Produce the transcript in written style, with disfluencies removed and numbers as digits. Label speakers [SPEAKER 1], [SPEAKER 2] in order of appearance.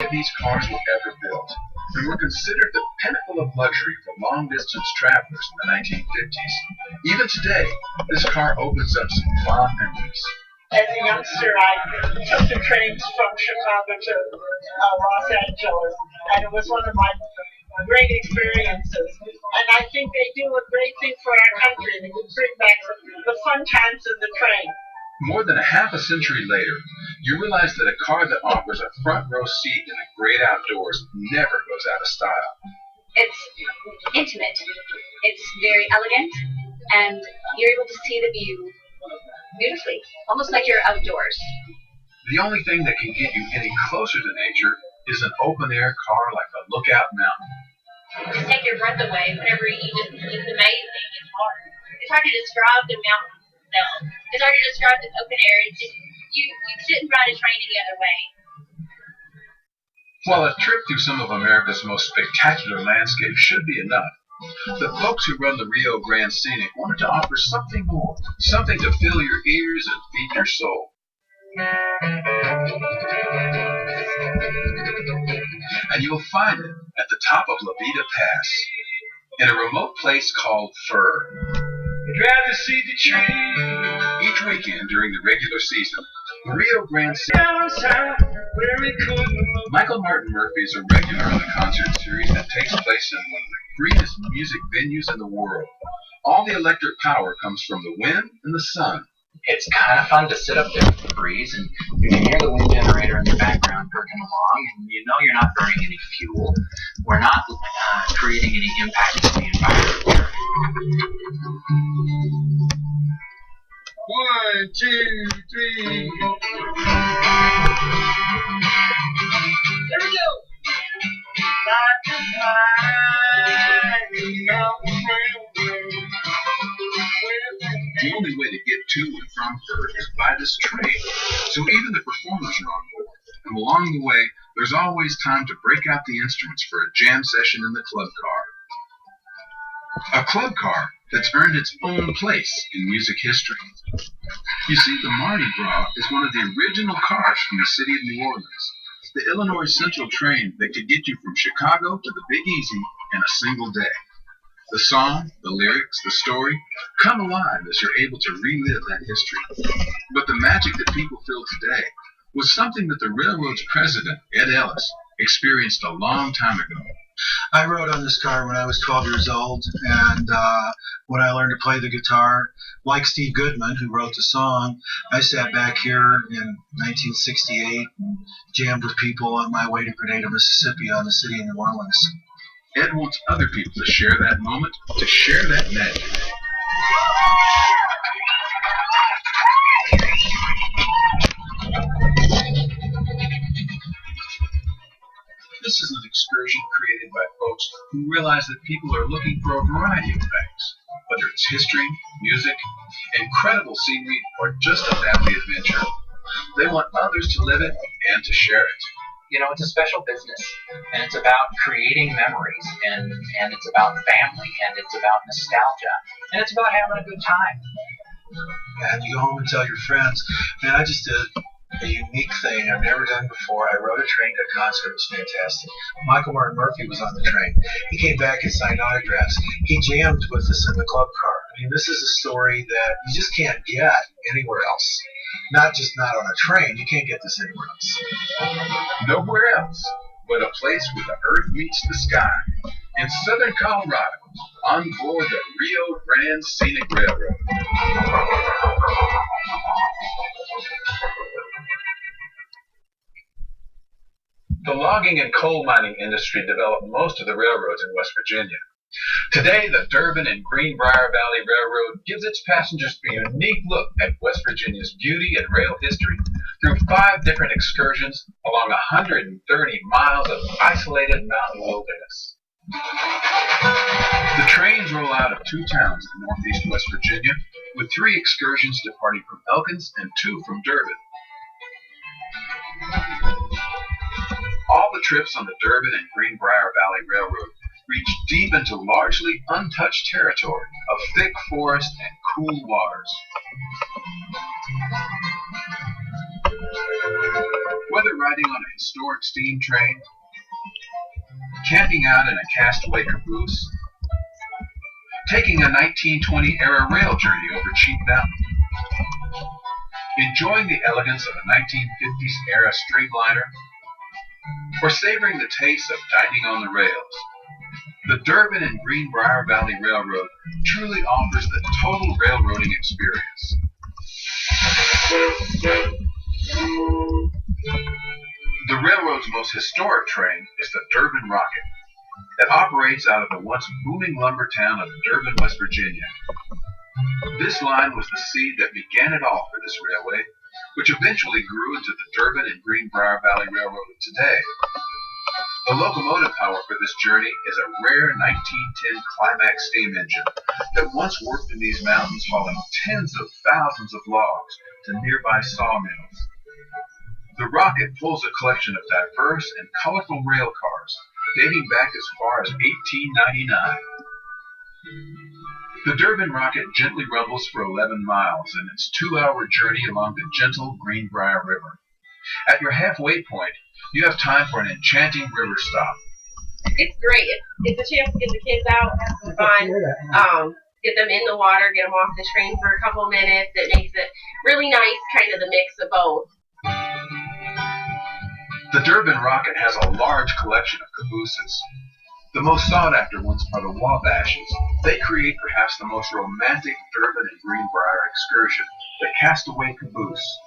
[SPEAKER 1] of these cars were ever built, and were considered the pinnacle of luxury for long-distance travelers in the 1950s. Even today, this car opens up some fond memories.
[SPEAKER 2] As a youngster, I took the trains from Chicago to Los Angeles, and it was one of my great experiences. And I think they do a great thing for our country. They bring back the fun times of the train.
[SPEAKER 1] More than a half a century later, you realize that a car that offers a front row seat in the great outdoors never goes out of style.
[SPEAKER 3] It's intimate. It's very elegant, and you're able to see the view beautifully, almost like you're outdoors.
[SPEAKER 1] The only thing that can get you any closer to nature is an open-air car like the Lookout Mountain.
[SPEAKER 3] To take your breath away whenever it's amazing. It's hard. It's hard to describe the mountain. No, it's hard to describe the open air. It's just, you shouldn't ride a train any other way.
[SPEAKER 1] While a trip through some of America's most spectacular landscapes should be enough, the folks who run the Rio Grande Scenic wanted to offer something more, something to fill your ears and feed your soul. And you'll find it at the top of La Vida Pass, in a remote place called Fur. I'd rather see the tree. Each weekend during the regular season, the Rio Grande Michael Martin Murphey is a regular on the concert series that takes place in one of the greenest music venues in the world. All the electric power comes from the wind and the sun.
[SPEAKER 4] It's kind of fun to sit up there with the breeze, and you can hear the wind generator in the background perking along, and you know you're not burning any fuel. We're not creating any impact to the environment.
[SPEAKER 1] 1, 2, 3.
[SPEAKER 2] There we go.
[SPEAKER 1] The only way to get to and from Fur is by this train, so even the performers are on board. And along the way, there's always time to break out the instruments for a jam session in the club car. A club car that's earned its own place in music history. You see, the Mardi Gras is one of the original cars from the city of New Orleans, the Illinois Central train that could get you from Chicago to the Big Easy in a single day. The song, the lyrics, the story come alive as you're able to relive that history. But the magic that people feel today was something that the railroad's president, Ed Ellis, experienced a long time ago.
[SPEAKER 5] I rode on this car when I was 12 years old, and when I learned to play the guitar, like Steve Goodman, who wrote the song, I sat back here in 1968 and jammed with people on my way to Grenada, Mississippi on the city of New Orleans.
[SPEAKER 1] Ed wants other people to share that moment, to share that magic. This is an excursion created by folks who realize that people are looking for a variety of things, whether it's history, music, incredible scenery, or just a family adventure. They want others to live it and to share it.
[SPEAKER 4] You know, it's a special business, and it's about creating memories, and it's about family, and it's about nostalgia, and it's about having a good time.
[SPEAKER 5] And you go home and tell your friends, man, I just did a unique thing I've never done before. I rode a train to a concert. It was fantastic. Michael Martin Murphey was on the train. He came back and signed autographs. He jammed with us in the club car. I mean, this is a story that you just can't get anywhere else. Not on a train. You can't get this anywhere else.
[SPEAKER 1] Nowhere else but a place where the earth meets the sky. In southern Colorado, on board the Rio Grande Scenic Railroad. The logging and coal mining industry developed most of the railroads in West Virginia. Today, the Durbin and Greenbrier Valley Railroad gives its passengers a unique look at West Virginia's beauty and rail history through 5 different excursions along 130 miles of isolated mountain wilderness. The trains roll out of 2 towns in northeast West Virginia, with 3 excursions departing from Elkins and 2 from Durbin. All the trips on the Durbin and Greenbrier Valley Railroad reach deep into largely untouched territory of thick forest and cool waters. Whether riding on a historic steam train, camping out in a castaway caboose, taking a 1920-era rail journey over Cheap Mountain, enjoying the elegance of a 1950s-era streamliner, or savoring the taste of dining on the rails, the Durbin and Greenbrier Valley Railroad truly offers the total railroading experience. The railroad's most historic train is the Durbin Rocket that operates out of the once booming lumber town of Durbin, West Virginia. This line was the seed that began it all for this railway, which eventually grew into the Durbin and Greenbrier Valley Railroad of today. The locomotive power for this journey is a rare 1910 Climax steam engine that once worked in these mountains hauling tens of thousands of logs to nearby sawmills. The Rocket pulls a collection of diverse and colorful rail cars dating back as far as 1899. The Durbin Rocket gently rumbles for 11 miles in its 2-hour journey along the gentle Greenbrier River. At your halfway point, you have time for an enchanting river stop.
[SPEAKER 6] It's great. It's a chance to get the kids out, have some fun, get them in the water, get them off the train for a couple minutes. It makes it really nice, kind of the mix of both.
[SPEAKER 1] The Durbin Rocket has a large collection of cabooses. The most sought-after ones are the Wabashes. They create perhaps the most romantic Durbin and Greenbrier excursion, the Castaway Caboose.